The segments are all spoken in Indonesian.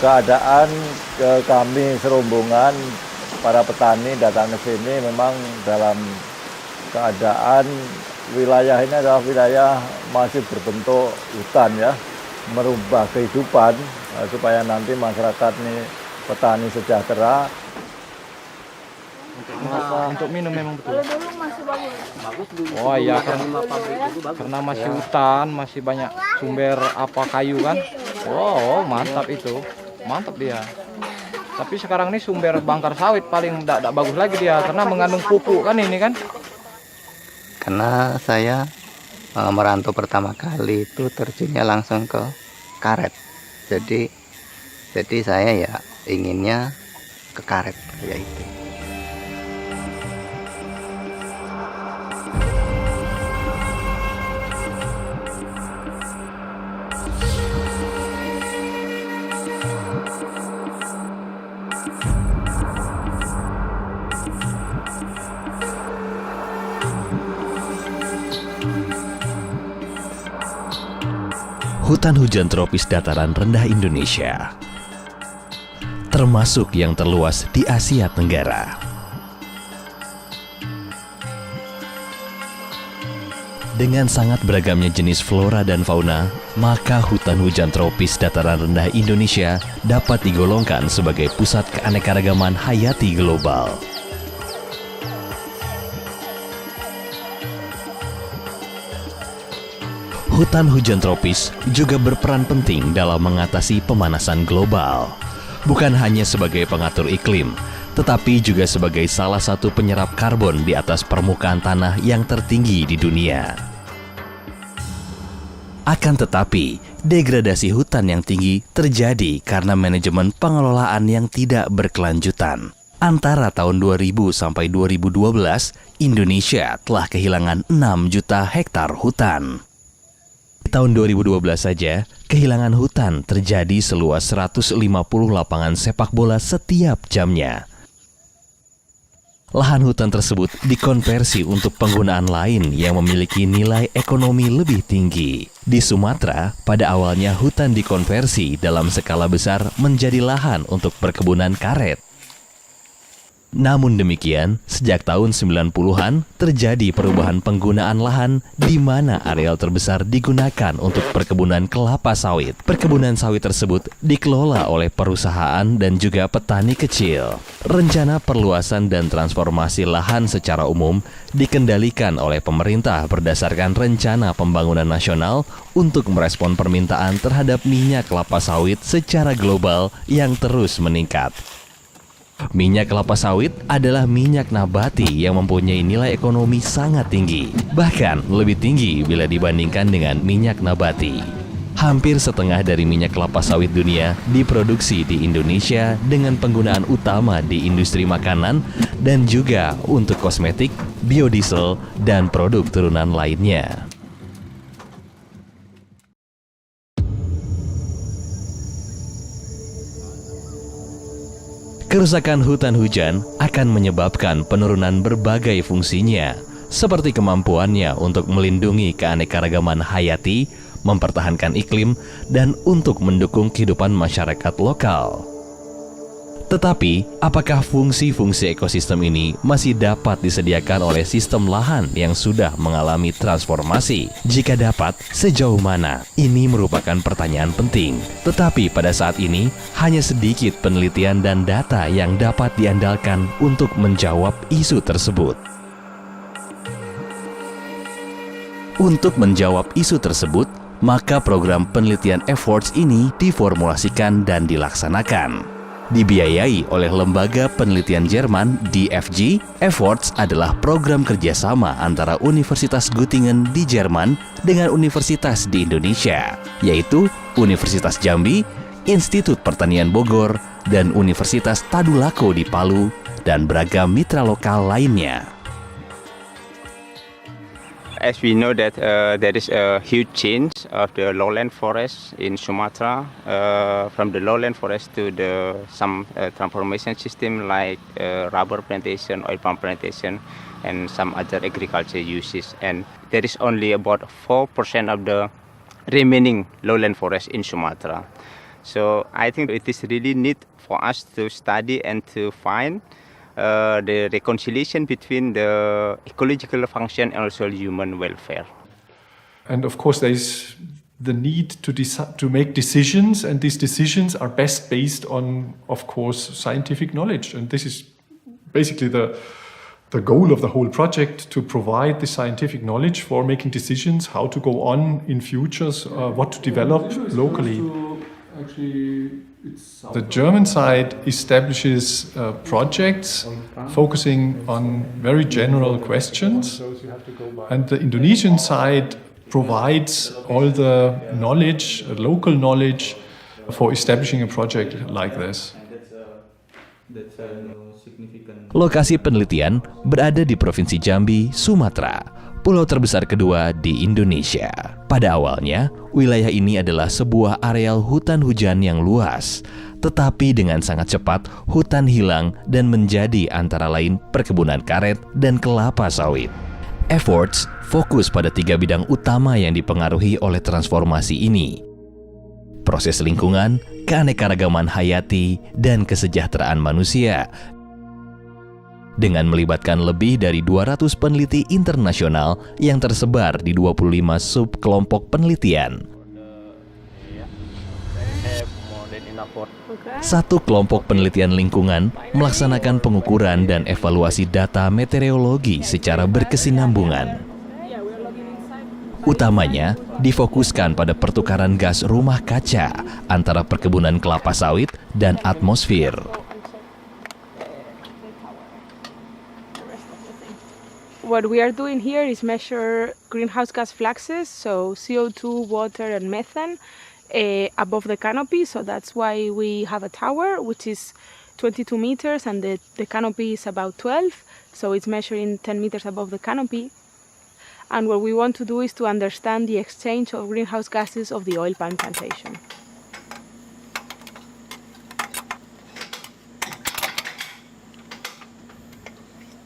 keadaan kami serombongan para petani datang ke sini memang dalam keadaan wilayah ini adalah wilayah masih berbentuk hutan ya, merubah kehidupan supaya nanti masyarakat ini petani sejahtera. Untuk minum memang betul. Kalau dulu masih bagus. Bagus dulu. Oh iya, Bagus. karena masih hutan, masih banyak sumber apa kayu kan. Wow, mantap itu. Mantap dia. Tapi sekarang ini sumber bangkar sawit paling tidak bagus lagi dia karena mengandung pupuk kan ini kan. Karena saya merantau pertama kali itu terjunnya langsung ke karet. Jadi saya ya inginnya ke karet yaitu. Hutan hujan tropis dataran rendah Indonesia, termasuk yang terluas di Asia Tenggara. Dengan sangat beragamnya jenis flora dan fauna, maka hutan hujan tropis dataran rendah Indonesia dapat digolongkan sebagai pusat keanekaragaman hayati global. Hutan hujan tropis juga berperan penting dalam mengatasi pemanasan global. Bukan hanya sebagai pengatur iklim, tetapi juga sebagai salah satu penyerap karbon di atas permukaan tanah yang tertinggi di dunia. Akan tetapi, degradasi hutan yang tinggi terjadi karena manajemen pengelolaan yang tidak berkelanjutan. Antara tahun 2000 sampai 2012, Indonesia telah kehilangan 6 juta hektar hutan. Tahun 2012 saja, kehilangan hutan terjadi seluas 150 lapangan sepak bola setiap jamnya. Lahan hutan tersebut dikonversi untuk penggunaan lain yang memiliki nilai ekonomi lebih tinggi. Di Sumatera, pada awalnya hutan dikonversi dalam skala besar menjadi lahan untuk perkebunan karet. Namun demikian, sejak tahun 90-an terjadi perubahan penggunaan lahan di mana areal terbesar digunakan untuk perkebunan kelapa sawit. Perkebunan sawit tersebut dikelola oleh perusahaan dan juga petani kecil. Rencana perluasan dan transformasi lahan secara umum dikendalikan oleh pemerintah berdasarkan rencana pembangunan nasional untuk merespon permintaan terhadap minyak kelapa sawit secara global yang terus meningkat. Minyak kelapa sawit adalah minyak nabati yang mempunyai nilai ekonomi sangat tinggi, bahkan lebih tinggi bila dibandingkan dengan minyak nabati. Hampir setengah dari minyak kelapa sawit dunia diproduksi di Indonesia dengan penggunaan utama di industri makanan dan juga untuk kosmetik, biodiesel, dan produk turunan lainnya. Kerusakan hutan hujan akan menyebabkan penurunan berbagai fungsinya, seperti kemampuannya untuk melindungi keanekaragaman hayati, mempertahankan iklim, dan untuk mendukung kehidupan masyarakat lokal. Tetapi, apakah fungsi-fungsi ekosistem ini masih dapat disediakan oleh sistem lahan yang sudah mengalami transformasi? Jika dapat, sejauh mana? Ini merupakan pertanyaan penting. Tetapi pada saat ini, hanya sedikit penelitian dan data yang dapat diandalkan untuk menjawab isu tersebut. Untuk menjawab isu tersebut, maka program penelitian efforts ini diformulasikan dan dilaksanakan. Dibiayai oleh lembaga penelitian Jerman DFG, efforts adalah program kerjasama antara Universitas Göttingen di Jerman dengan universitas di Indonesia, yaitu Universitas Jambi, Institut Pertanian Bogor, dan Universitas Tadulako di Palu, dan beragam mitra lokal lainnya. As we know that there is a huge change of the lowland forest in Sumatra, from the lowland forest to some transformation system like rubber plantation, oil palm plantation, and some other agriculture uses. And there is only about 4% of the remaining lowland forest in Sumatra. So I think it is really need for us to study and to find the reconciliation between the ecological function and also human welfare. And of course, there is the need to make decisions, and these decisions are best based on, of course, scientific knowledge. And this is basically the goal of the whole project, to provide the scientific knowledge for making decisions, how to go on in futures, what to develop locally. The German side establishes projects focusing on very general questions, and the Indonesian side provides all the knowledge, local knowledge, for establishing a project like this. Lokasi penelitian berada di Provinsi Jambi, Sumatera, pulau terbesar kedua di Indonesia. Pada awalnya, wilayah ini adalah sebuah areal hutan hujan yang luas, tetapi dengan sangat cepat hutan hilang dan menjadi antara lain perkebunan karet dan kelapa sawit. Efforts fokus pada 3 bidang utama yang dipengaruhi oleh transformasi ini: proses lingkungan, keanekaragaman hayati, dan kesejahteraan manusia. Dengan melibatkan lebih dari 200 peneliti internasional yang tersebar di 25 subkelompok penelitian. Satu kelompok penelitian lingkungan melaksanakan pengukuran dan evaluasi data meteorologi secara berkesinambungan. Utamanya difokuskan pada pertukaran gas rumah kaca antara perkebunan kelapa sawit dan atmosfer. What we are doing here is measure greenhouse gas fluxes, so CO2, water and methane above the canopy. So that's why we have a tower which is 22 meters and the canopy is about 12. So it's measuring 10 meters above the canopy. And what we want to do is to understand the exchange of greenhouse gases of the oil palm plantation.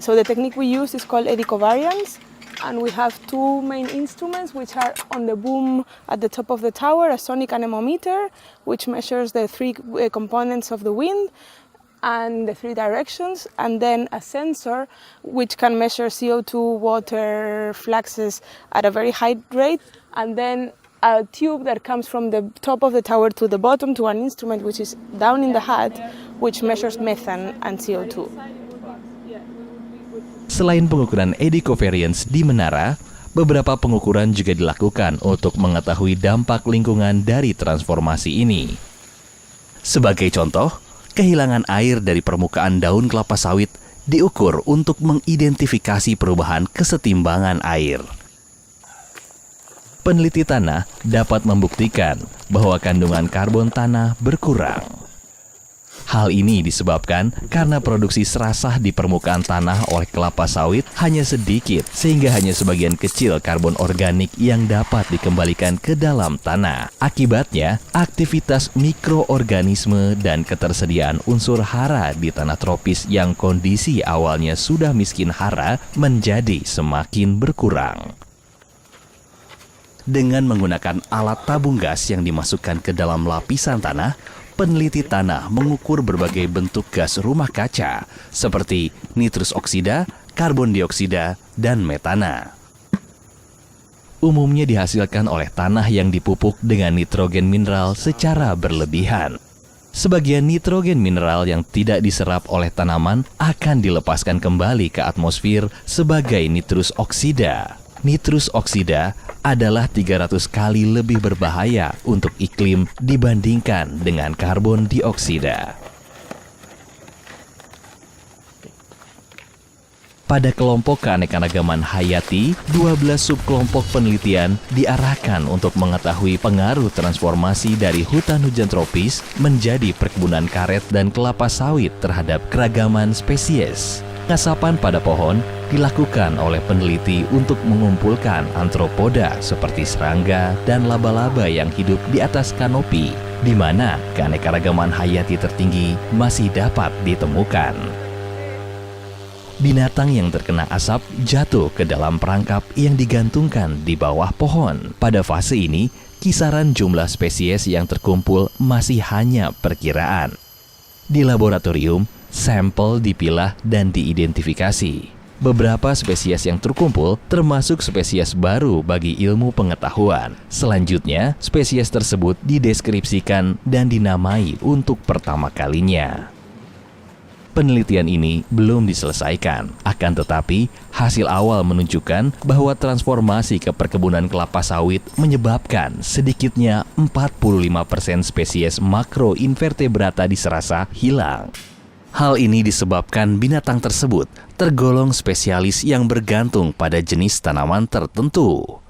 So the technique we use is called eddy covariance, and we have 2 main instruments which are on the boom at the top of the tower: a sonic anemometer, which measures the 3 components of the wind and the 3 directions, and then a sensor which can measure CO2, water, fluxes at a very high rate, and then a tube that comes from the top of the tower to the bottom to an instrument which is down in the hut, which measures methane and CO2. Selain pengukuran eddy covariance di menara, beberapa pengukuran juga dilakukan untuk mengetahui dampak lingkungan dari transformasi ini. Sebagai contoh, kehilangan air dari permukaan daun kelapa sawit diukur untuk mengidentifikasi perubahan kesetimbangan air. Peneliti tanah dapat membuktikan bahwa kandungan karbon tanah berkurang. Hal ini disebabkan karena produksi serasah di permukaan tanah oleh kelapa sawit hanya sedikit, sehingga hanya sebagian kecil karbon organik yang dapat dikembalikan ke dalam tanah. Akibatnya, aktivitas mikroorganisme dan ketersediaan unsur hara di tanah tropis yang kondisi awalnya sudah miskin hara menjadi semakin berkurang. Dengan menggunakan alat tabung gas yang dimasukkan ke dalam lapisan tanah, peneliti tanah mengukur berbagai bentuk gas rumah kaca seperti nitrus oksida, karbon dioksida, dan metana. Umumnya dihasilkan oleh tanah yang dipupuk dengan nitrogen mineral secara berlebihan. Sebagian nitrogen mineral yang tidak diserap oleh tanaman akan dilepaskan kembali ke atmosfer sebagai nitrus oksida. Nitrus oksida adalah 300 kali lebih berbahaya untuk iklim dibandingkan dengan karbon dioksida. Pada kelompok keanekaragaman hayati, 12 subkelompok penelitian diarahkan untuk mengetahui pengaruh transformasi dari hutan hujan tropis menjadi perkebunan karet dan kelapa sawit terhadap keragaman spesies. Pengasapan pada pohon dilakukan oleh peneliti untuk mengumpulkan antropoda seperti serangga dan laba-laba yang hidup di atas kanopi, di mana keanekaragaman hayati tertinggi masih dapat ditemukan. Binatang yang terkena asap jatuh ke dalam perangkap yang digantungkan di bawah pohon. Pada fase ini, kisaran jumlah spesies yang terkumpul masih hanya perkiraan. Di laboratorium, sampel dipilah dan diidentifikasi. Beberapa spesies yang terkumpul termasuk spesies baru bagi ilmu pengetahuan. Selanjutnya, spesies tersebut dideskripsikan dan dinamai untuk pertama kalinya. Penelitian ini belum diselesaikan, akan tetapi hasil awal menunjukkan bahwa transformasi ke perkebunan kelapa sawit menyebabkan sedikitnya 45% spesies makroinvertebrata di Serasa hilang. Hal ini disebabkan binatang tersebut tergolong spesialis yang bergantung pada jenis tanaman tertentu.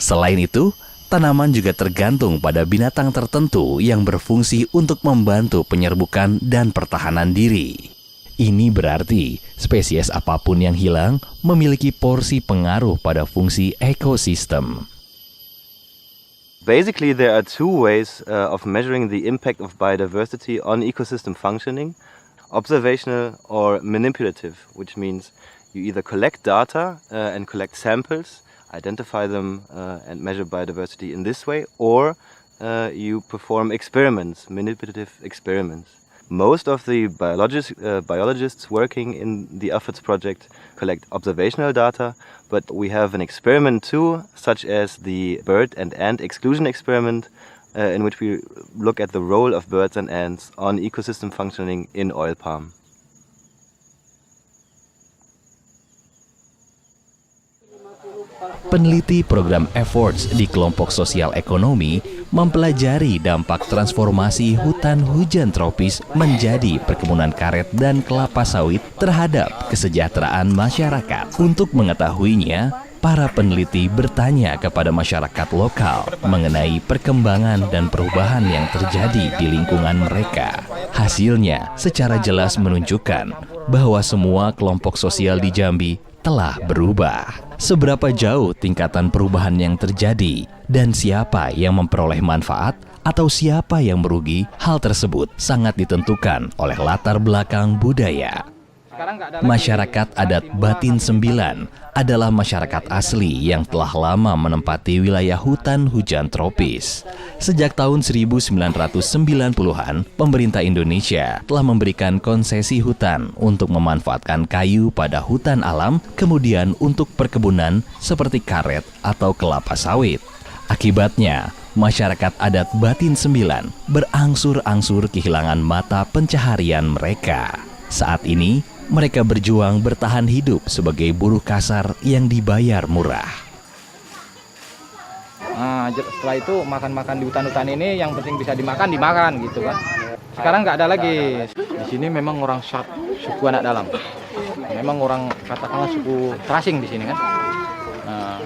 Selain itu, tanaman juga tergantung pada binatang tertentu yang berfungsi untuk membantu penyerbukan dan pertahanan diri. Ini berarti spesies apapun yang hilang memiliki porsi pengaruh pada fungsi ekosistem. Basically, there are two ways of measuring the impact of biodiversity on ecosystem functioning: observational or manipulative, which means you either collect data and collect samples, identify them and measure biodiversity in this way, or you perform experiments, manipulative experiments. Most of the biologists working in the Efforts project collect observational data, but we have an experiment too, such as the bird and ant exclusion experiment, in which we look at the role of birds and ants on ecosystem functioning in oil palm. Peneliti program Efforts di kelompok sosial ekonomi mempelajari dampak transformasi hutan hujan tropis menjadi perkebunan karet dan kelapa sawit terhadap kesejahteraan masyarakat. Untuk mengetahuinya, para peneliti bertanya kepada masyarakat lokal mengenai perkembangan dan perubahan yang terjadi di lingkungan mereka. Hasilnya secara jelas menunjukkan bahwa semua kelompok sosial di Jambi telah berubah. Seberapa jauh tingkatan perubahan yang terjadi dan siapa yang memperoleh manfaat atau siapa yang merugi, hal tersebut sangat ditentukan oleh latar belakang budaya. Masyarakat adat Batin Sembilan adalah masyarakat asli yang telah lama menempati wilayah hutan hujan tropis. Sejak tahun 1990-an, pemerintah Indonesia telah memberikan konsesi hutan untuk memanfaatkan kayu pada hutan alam, kemudian untuk perkebunan seperti karet atau kelapa sawit. Akibatnya, masyarakat adat Batin Sembilan berangsur-angsur kehilangan mata pencaharian mereka. Saat ini, mereka berjuang bertahan hidup sebagai buruh kasar yang dibayar murah. Nah, setelah itu makan-makan di hutan-hutan ini yang penting bisa dimakan gitu kan. Sekarang nggak ada lagi. Di sini memang orang suku anak dalam. Memang orang katakanlah suku terasing di sini kan. Nah,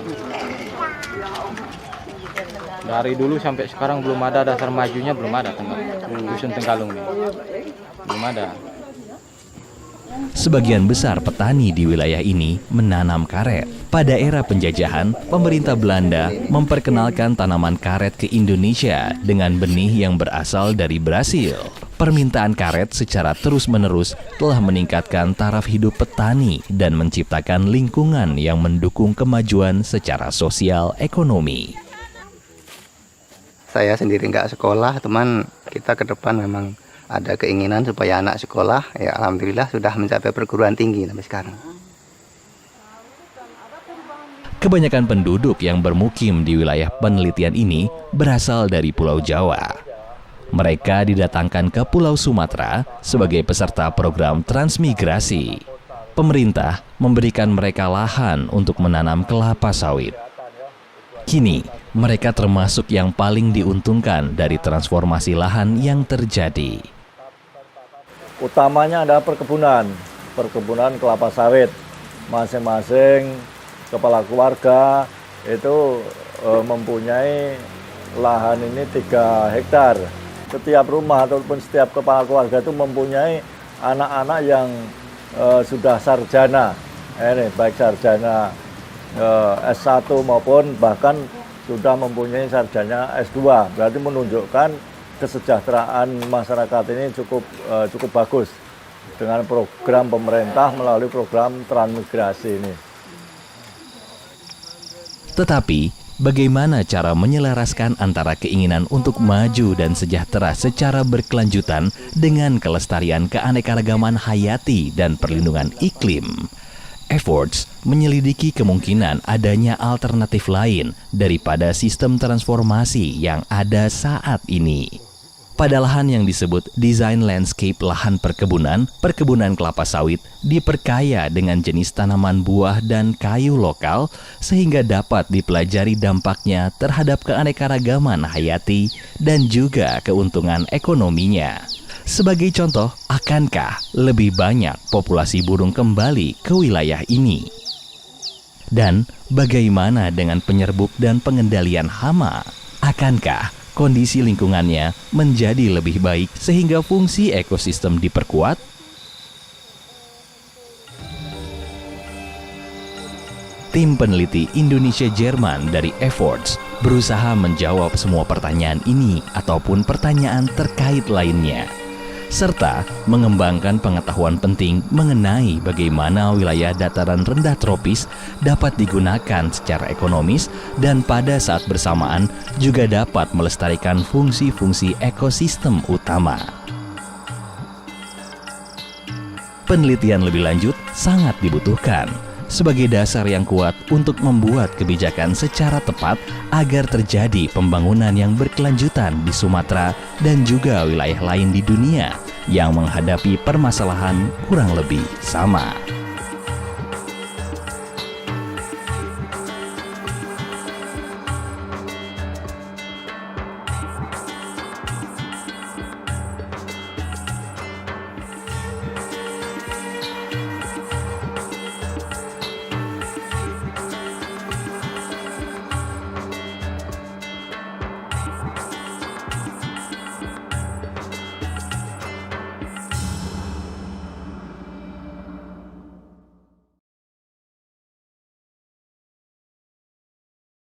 dari dulu sampai sekarang belum ada dasar majunya, belum ada dusun Tenggalung ini. Belum ada. Sebagian besar petani di wilayah ini menanam karet. Pada era penjajahan, pemerintah Belanda memperkenalkan tanaman karet ke Indonesia dengan benih yang berasal dari Brasil. Permintaan karet secara terus-menerus telah meningkatkan taraf hidup petani dan menciptakan lingkungan yang mendukung kemajuan secara sosial ekonomi. Saya sendiri nggak sekolah, teman kita ke depan memang ada keinginan supaya anak sekolah, ya alhamdulillah sudah mencapai perguruan tinggi sampai sekarang. Kebanyakan penduduk yang bermukim di wilayah penelitian ini berasal dari Pulau Jawa. Mereka didatangkan ke Pulau Sumatera sebagai peserta program transmigrasi. Pemerintah memberikan mereka lahan untuk menanam kelapa sawit. Kini, mereka termasuk yang paling diuntungkan dari transformasi lahan yang terjadi. Utamanya adalah perkebunan kelapa sawit. Masing-masing kepala keluarga itu mempunyai lahan ini 3 hektar. Setiap rumah ataupun setiap kepala keluarga itu mempunyai anak-anak yang sudah sarjana. Ini baik sarjana S1 maupun bahkan sudah mempunyai sarjana S2. Berarti menunjukkan kesejahteraan masyarakat ini cukup bagus dengan program pemerintah melalui program transmigrasi ini. Tetapi bagaimana cara menyelaraskan antara keinginan untuk maju dan sejahtera secara berkelanjutan dengan kelestarian keanekaragaman hayati dan perlindungan iklim. Efforts menyelidiki kemungkinan adanya alternatif lain daripada sistem transformasi yang ada saat ini. Pada lahan yang disebut design landscape lahan perkebunan kelapa sawit diperkaya dengan jenis tanaman buah dan kayu lokal sehingga dapat dipelajari dampaknya terhadap keanekaragaman hayati dan juga keuntungan ekonominya. Sebagai contoh, akankah lebih banyak populasi burung kembali ke wilayah ini? Dan bagaimana dengan penyerbuk dan pengendalian hama? Akankah kondisi lingkungannya menjadi lebih baik sehingga fungsi ekosistem diperkuat? Tim peneliti Indonesia-Jerman dari Efforts berusaha menjawab semua pertanyaan ini ataupun pertanyaan terkait lainnya, serta mengembangkan pengetahuan penting mengenai bagaimana wilayah dataran rendah tropis dapat digunakan secara ekonomis dan pada saat bersamaan juga dapat melestarikan fungsi-fungsi ekosistem utama. Penelitian lebih lanjut sangat dibutuhkan sebagai dasar yang kuat untuk membuat kebijakan secara tepat agar terjadi pembangunan yang berkelanjutan di Sumatera dan juga wilayah lain di dunia yang menghadapi permasalahan kurang lebih sama.